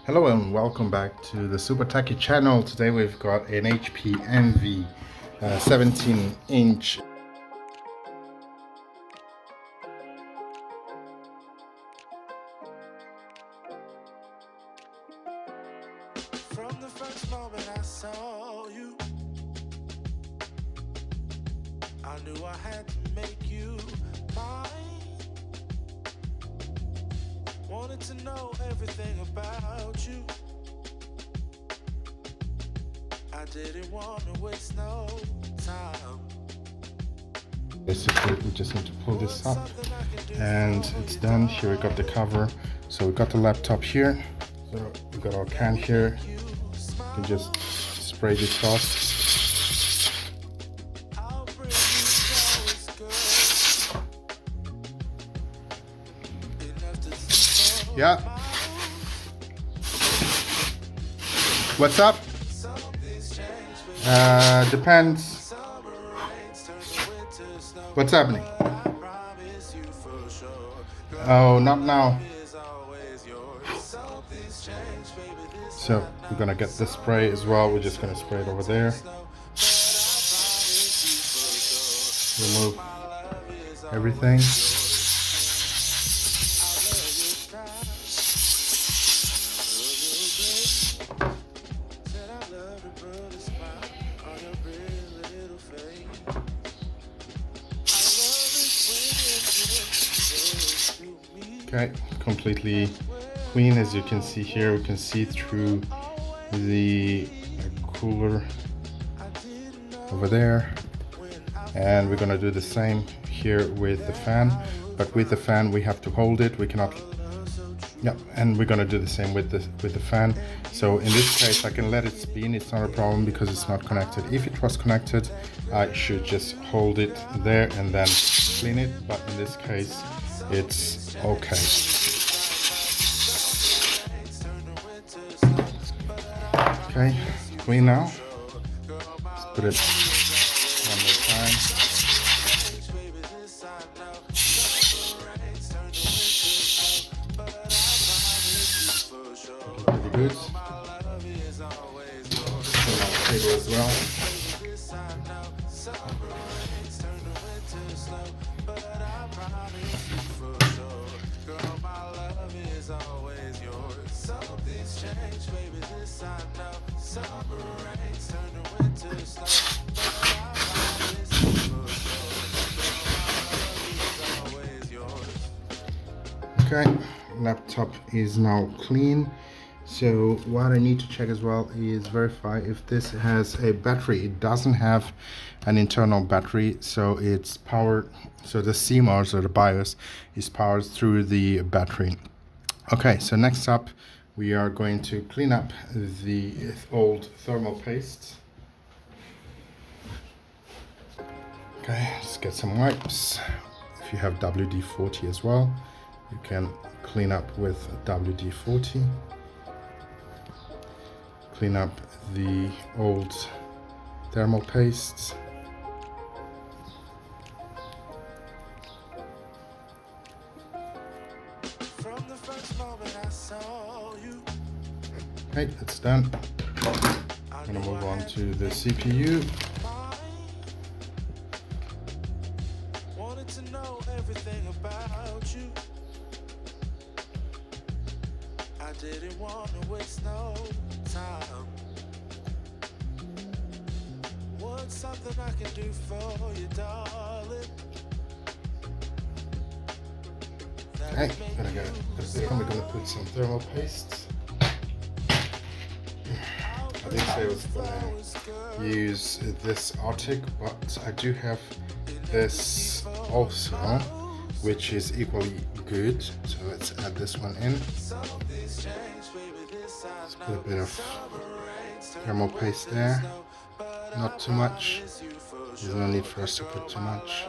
Hello and welcome back to the Super Techie channel. Today we've got an HP Envy 17-inch. From the first moment I saw you, I knew I had to make you mine. Wanted to know everything about you. I didn't want to waste no time. Basically, we just need to pull this up and it's done. Here we got the cover. So we got the laptop here. So we got our can here. You can just spray this off. Yeah. What's up? Depends. What's happening? Oh, not now. So we're gonna get the spray as well. We're just gonna spray it over there. Remove everything. Okay, completely clean. As you can see here, we can see through the cooler over there, and we're gonna do the same here with the fan, but with the fan we have to hold it. We cannot. Yeah, and we're gonna do the same with the fan. So in this case I can let it spin. It's not a problem because it's not connected. If it was connected, I should just hold it there and then clean it, but in this case it's okay. Okay, clean now. Let's put it one more time. Pretty good. Table as well. Okay, laptop is now clean. So what I need to check as well is verify if this has a battery. It doesn't have an internal battery, so it's powered. So the CMOS or the BIOS is powered through the battery. Okay, so next up we are going to clean up the old thermal paste. Okay, let's get some wipes. If you have WD-40 as well, you can clean up with WD-40. Clean up the old thermal pastes. Okay, that's done. I'm gonna move on to the CPU. Wanted to know everything about you. I didn't want to waste no time. What's something I can do for you, darling? Okay, we're gonna put some thermal paste. I did say I was gonna use this Arctic, but I do have this also, which is equally good. So let's add this one in. Let's put a bit of thermal paste there. Not too much. There's no need for us to put too much.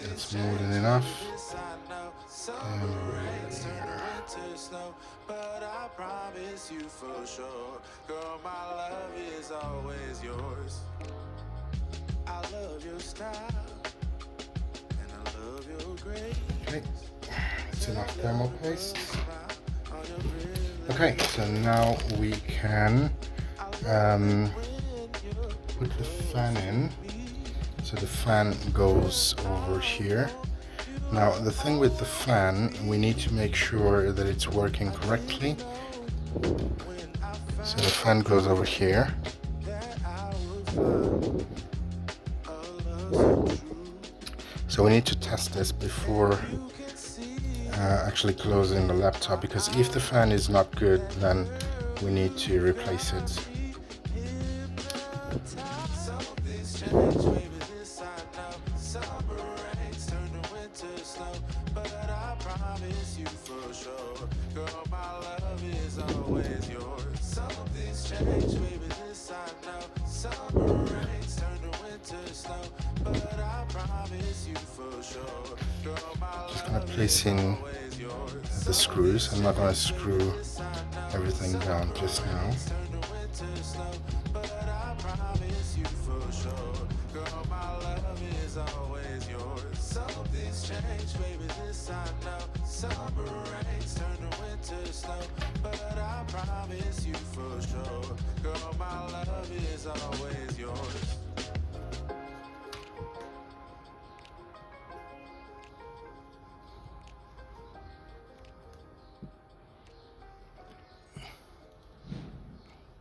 That's more than enough. And but I promise you for sure, girl, my love is always yours. I love your style and I love your grace. Okay, that's enough thermal paste. Okay, so now we can put the fan in. So the fan goes over here. Now the thing with the fan, we need to make sure that it's working correctly. So the fan goes over here. So we need to test this before actually closing the laptop, because if the fan is not good, then we need to replace it. Just gonna place in the screws. I'm not gonna screw everything down just now.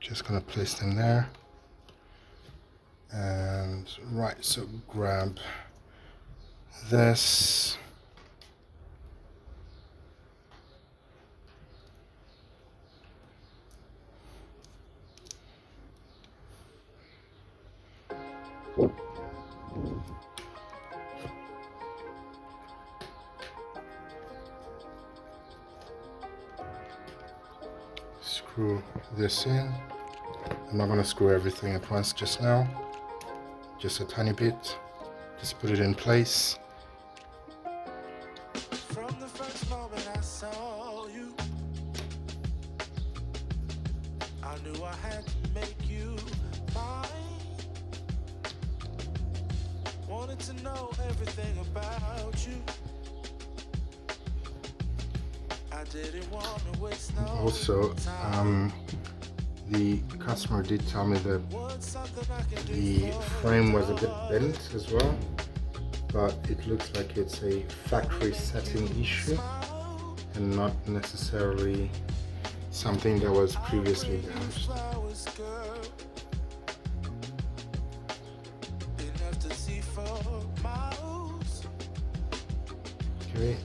Just gonna place them there. And right, so grab this. Screw this in. I'm not going to screw everything at once just now, just a tiny bit. Just put it in place. From the first moment I saw you, I knew I had to make you mine. Wanted to know everything about you. I didn't want to waste no Also, the customer did tell me that the frame was a bit bent as well, but it looks like it's a factory setting issue and not necessarily something that was previously damaged. Okay.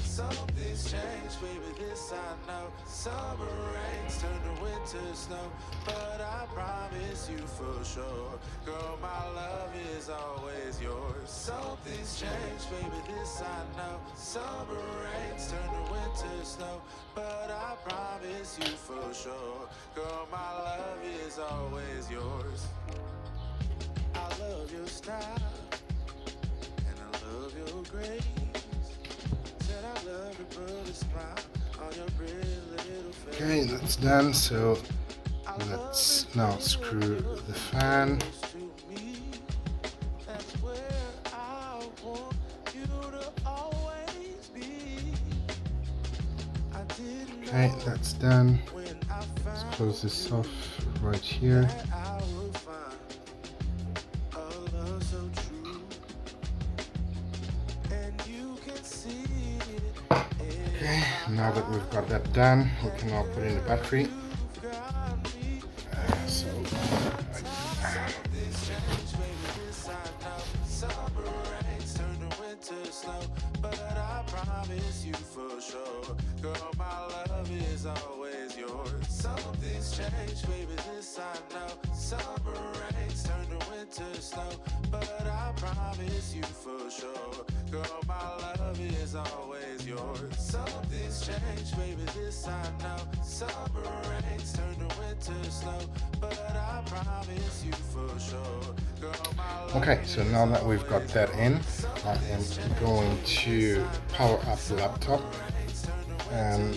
Something's changed, baby, this I know. Summer rains turn to winter snow, but I promise you for sure, girl, my love is always yours. Something's changed, baby, this I know. Summer rains turn to winter snow, but I promise you for sure, girl, my love is always yours. I love your style, and I love your grace. Okay, that's done, so let's now screw the fan. Okay, that's done. Let's close this off right here. Okay, now that we've got that done, we can now put in the battery. But I promise you for sure, girl, my love is always yours. Something's changed, baby, this I know. Summer rains turn to winter snow, but I promise you for sure, girl, my love is always yours. Something's changed, baby, this I know. Summer rains turn to winter snow, but I promise you for sure, girl, my love. Okay, so now that we've got that in, I am going to power up the laptop, and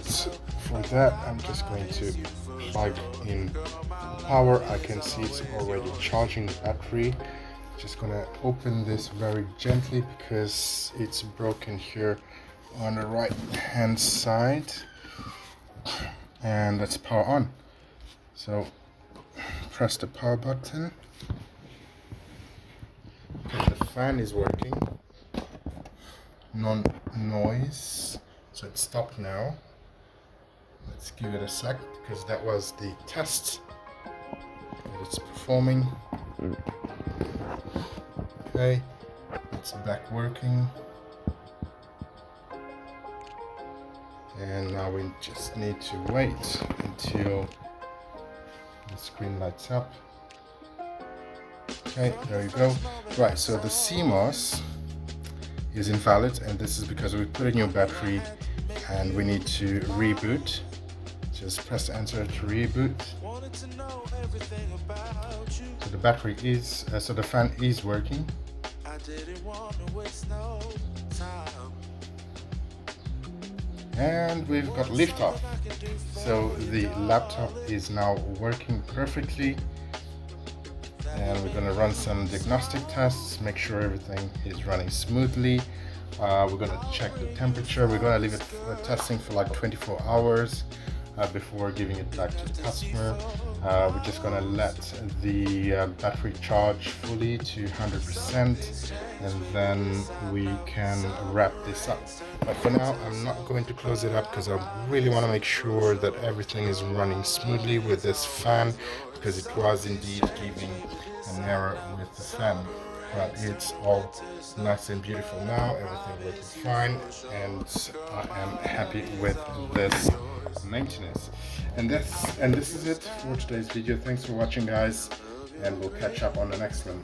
for that I'm just going to plug in power. I can see it's already charging the battery. Just gonna open this very gently because it's broken here on the right hand side. and let's power on. So press the power button. Okay, the fan is working. No noise, so it's stopped now. Let's give it a sec because that was the test that it's performing. Okay, it's back working. And now we just need to wait until the screen lights up. Okay, there you go. Right, so the CMOS is invalid, and this is because we put a new battery and we need to reboot. Just press enter to reboot. So the battery is, so the fan is working. And we've got liftoff. So the laptop is now working perfectly. And we're going to run some diagnostic tests, make sure everything is running smoothly. We're going to check the temperature. We're going to leave it for testing for like 24 hours before giving it back to the customer. We're just going to let the battery charge fully to 100%, and then we can wrap this up. But for now, I'm not going to close it up because I really want to make sure that everything is running smoothly with this fan, because it was indeed giving an error with the fan. But it's all nice and beautiful now, everything works fine, and I am happy with this maintenance. And this is it for today's video. Thanks for watching, guys, and we'll catch up on the next one.